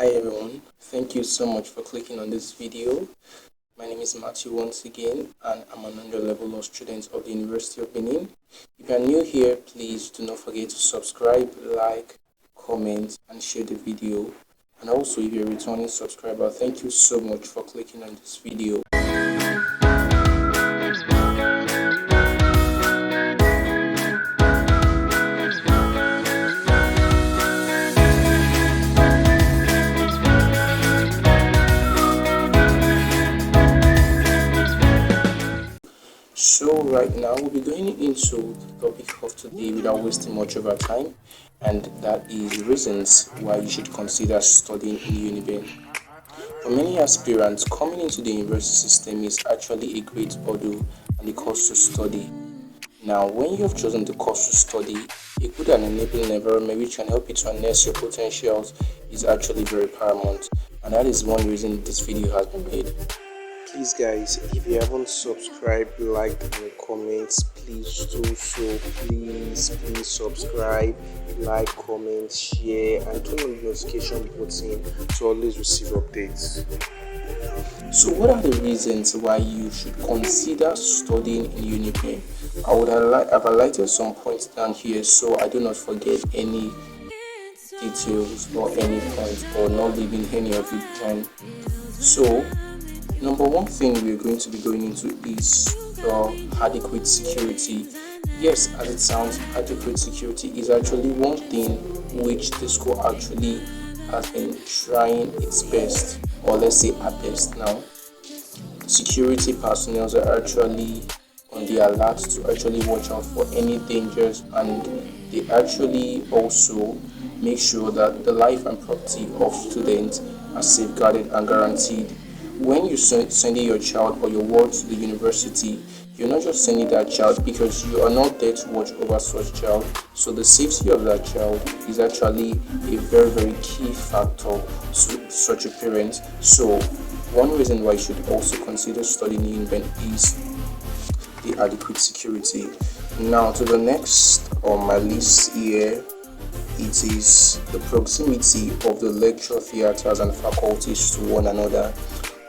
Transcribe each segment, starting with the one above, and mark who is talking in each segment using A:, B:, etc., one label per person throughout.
A: Hi everyone, thank you so much for clicking on this video. My name is Matthew once again, and I'm an underlevel law student of the University of Benin. If you are new here, please do not forget to subscribe, like, comment and share the video. And also, if you're a returning subscriber, thank you so much for clicking on this video. So right now we'll be going into the topic of today without wasting much of our time, and that is reasons why you should consider studying in uniben. For many aspirants, coming into the university system is actually a great hurdle and a course to study. Now, when you have chosen the course to study, a good and enabling environment which can help you to harness your potentials is actually very paramount, and that is one reason this video has been made. Please guys, if you haven't subscribed, liked and comments, please do so. Please subscribe, like, comment, share and turn on the notification button to always receive updates. So what are the reasons why you should consider studying in uniben? I've highlighted some points down here so I do not forget any details or any points or not leaving any of it behind. So number one thing we're going to be going into is adequate security. Yes, as it sounds, adequate security is actually one thing which the school actually has been trying its best, or let's say at best now. Security personnel are actually on the alert to actually watch out for any dangers, and they actually also make sure that the life and property of students are safeguarded and guaranteed. When you sending your child or your ward to the university, you're not just sending that child because you are not there to watch over such child. So the safety of that child is actually a very key factor to such a parent. So one reason why you should also consider studying uniben is the adequate security. Now to the next on my list here, it is the proximity of the lecture theatres and faculties to one another.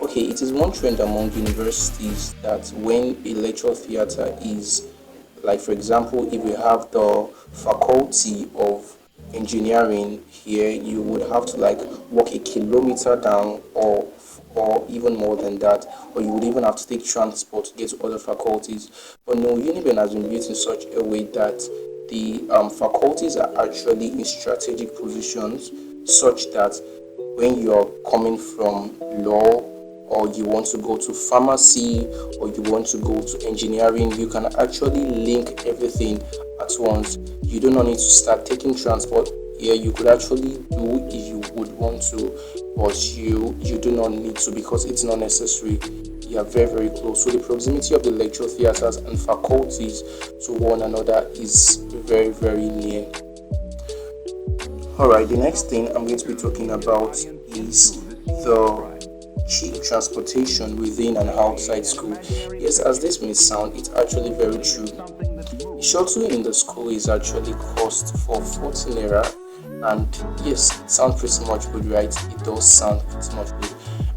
A: Okay, it is one trend among universities that when a lecture theatre is, like for example, if you have the faculty of engineering here, you would have to like walk a kilometer down or even more than that, or you would even have to take transport to get to other faculties. But no, uniben has been built in such a way that the faculties are actually in strategic positions such that when you're coming from law, or you want to go to pharmacy, or you want to go to engineering, you can actually link everything at once. You do not need to start taking transport here. You could actually do if you would want to, but you do not need to because it's not necessary. You are very close. So the proximity of the lecture theatres and faculties to one another is very near. Alright, the next thing I'm going to be talking about is the cheap transportation within and outside school. Yes, as this may sound, it's actually very true. The shuttle in the school is actually cost for 14 naira, and yes, it sounds pretty much good, right? It does sound pretty much good.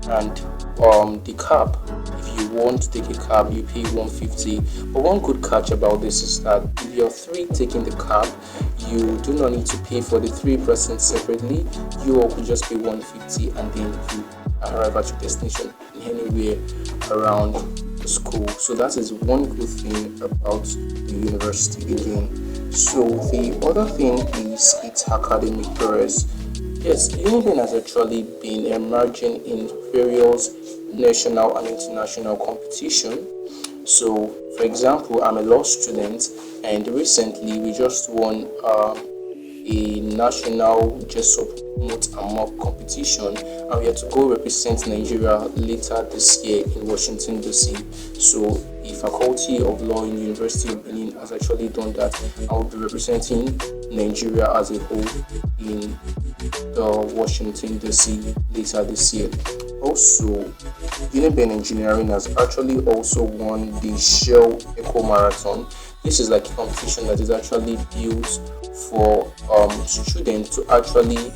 A: And the cab, if you want to take a cab, you pay 150. But one good catch about this is that if you're three taking the cab, you do not need to pay for the 3% separately. You all could just pay 150 and then you arrive at your destination anywhere around the school. So that is one good thing about the university again. So the other thing is its academic progress. Yes, uniben has actually been emerging in various national and international competition. So for example, I'm a law student and recently we just won a national Jessup Moot and Mock competition, and we have to go represent Nigeria later this year in Washington DC. So the Faculty of Law in the University of Benin has actually done that. I will be representing Nigeria as a whole in the Washington DC later this year. Also, uniben Engineering has actually also won the Shell Eco Marathon. This is like a competition that is actually built for students to actually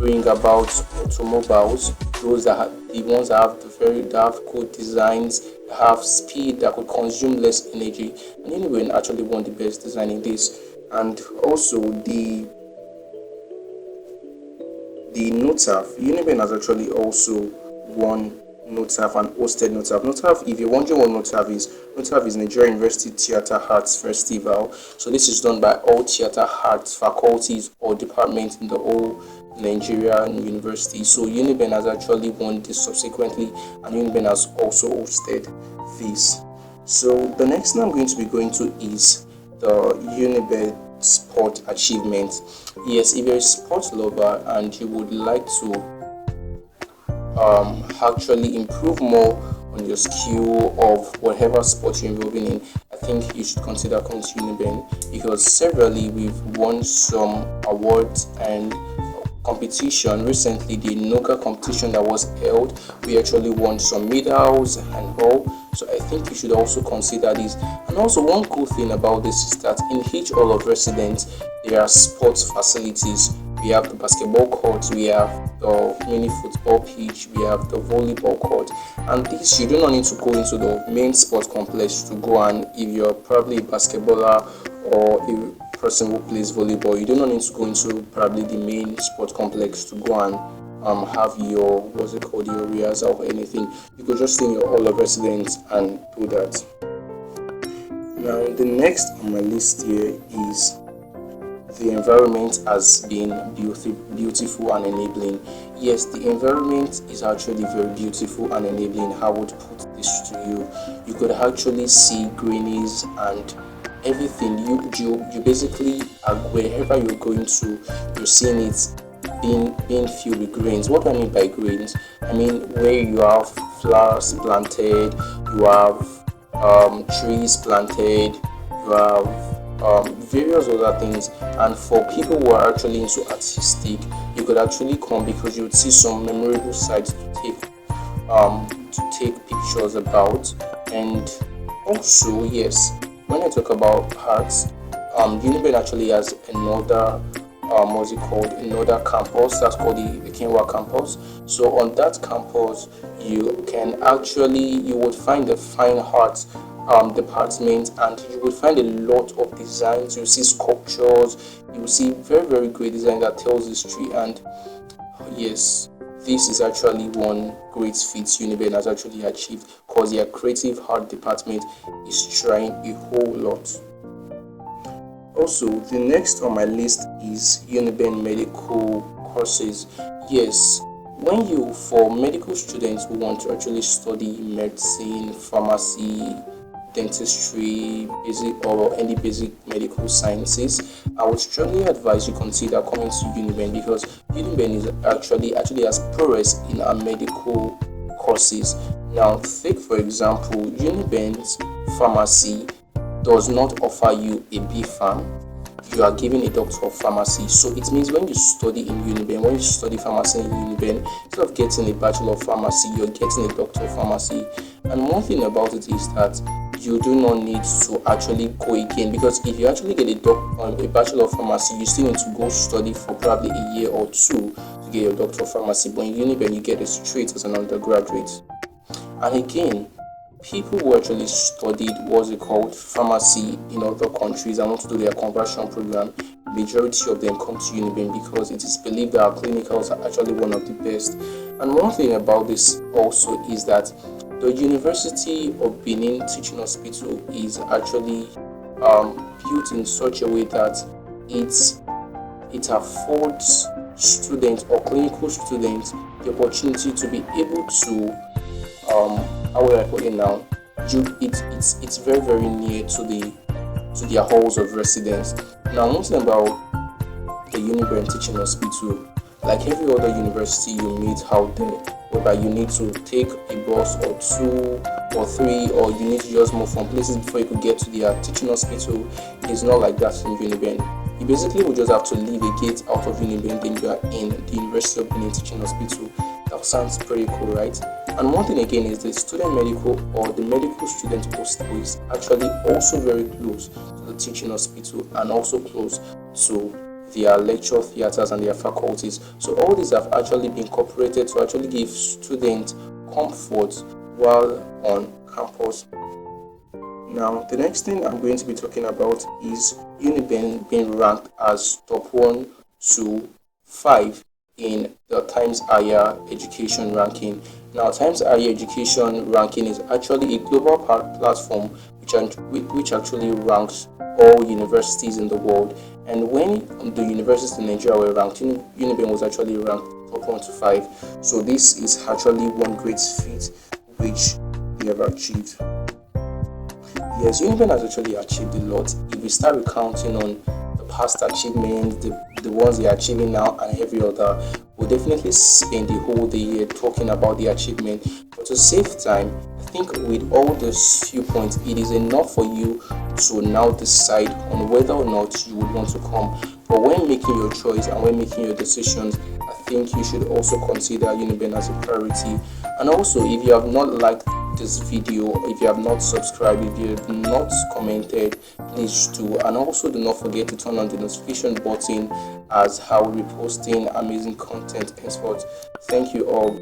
A: bring about automobiles, those that the ones that have that have good designs, that have speed, that could consume less energy. And Uniben actually won the best design in this. And also the NOTAF, Uniben has actually also won NOTAF and hosted NOTAF. NOTAF, if you're wondering what NOTAF is Nigeria University Theatre Arts Festival. So this is done by all theatre arts faculties or departments in the whole Nigerian university. So Uniben has actually won this subsequently, and Uniben has also hosted this. So the next thing I'm going to be going to is the Uniben sport achievement. Yes, if you're a sports lover and you would like to actually improve more on your skill of whatever sport you're involving in, I think you should consider coming to Uniben, because severally we've won some awards and competition. Recently, the NOGA competition that was held, we actually won some medals and all. So I think you should also consider this. And also, one cool thing about this is that in each hall of residence there are sports facilities. We have the basketball court, we have the mini football pitch, we have the volleyball court, and this you do not need to go into the main sports complex to go. And if you're probably a basketballer or a person who plays volleyball, you do not need to go into probably the main sport complex to go and have your your rehearsal or anything. You could just stay in your hall of residence and do that. Now the next on my list here is the environment has been beautiful and enabling. Yes, the environment is actually very beautiful and enabling. How would put this to you? You could actually see greenies and everything. You basically wherever you're going to, you're seeing it being filled with grains. What do I mean by grains? I mean where you have flowers planted, you have trees planted, you have various other things. And for people who are actually into artistic, you could actually come, because you would see some memorable sites to take pictures about. And also, yes, when I talk about arts, Uniben actually has another another campus that's called the Kenwa campus. So on that campus you would find the fine arts department, and you will find a lot of designs. You see sculptures, you will see very, very great design that tells history. And yes, this is actually one great feat Uniben has actually achieved, because their creative art department is trying a whole lot. Also, the next on my list is Uniben medical courses. Yes, for medical students who want to actually study medicine, pharmacy, dentistry, basic or any basic medical sciences, I would strongly advise you consider coming to Uniben, because Uniben is actually has progress in our medical courses. Now, take for example, Uniben's pharmacy does not offer you a B Pharm. You are given a doctor of pharmacy. So it means when you study in Uniben, when you study pharmacy in Uniben, instead of getting a bachelor of pharmacy, you're getting a doctor of pharmacy. And one thing about it is that you do not need to actually go again, because if you actually get a bachelor of pharmacy, you still need to go study for probably a year or two to get your doctor of pharmacy. But in Uniben, you get it straight as an undergraduate. And again, people who actually studied pharmacy in other countries and want to do their conversion program, majority of them come to Uniben, because it is believed that our clinicals are actually one of the best. And one thing about this also is that the University of Benin Teaching Hospital is actually built in such a way that it affords students or clinical students the opportunity to be able to how will I put it now? It's very, very near to their halls of residence. Now, one thing about the Uniben Teaching Hospital, like every other university you meet out there, whereby you need to take a bus or two or three, or you need to just move from places before you could get to their teaching hospital, it's not like that in Uniben. You basically will just have to leave a gate out of Uniben, then you are in the University of Benin Teaching Hospital. That sounds pretty cool, right? And one thing again is the student medical or the medical student hostel is actually also very close to the teaching hospital and also close to their lecture theaters and their faculties. So all these have actually been incorporated to actually give students comfort while on campus. Now, the next thing I'm going to be talking about is Uniben being ranked as top 1 to 5 in the Times Higher Education ranking. Now, Times Higher Education ranking is actually a global platform which actually ranks all universities in the world. And when the universities in Nigeria were ranked, Uniben was actually ranked top 1 to 5. So this is actually one great feat which they have achieved. Yes, Uniben has actually achieved a lot. If we start recounting on the past achievements, the ones they are achieving now, and every other, we'll definitely spend the whole day here talking about the achievement. But to save time, I think with all those few points, it is enough for you to now decide on whether or not you would want to come. But when making your choice and when making your decisions, I think you should also consider Uniben as a priority. And also, if you have not liked this video, if you have not subscribed, if you have not commented, please do. And also do not forget to turn on the notification button as how we're posting amazing content henceforth. Thank you all.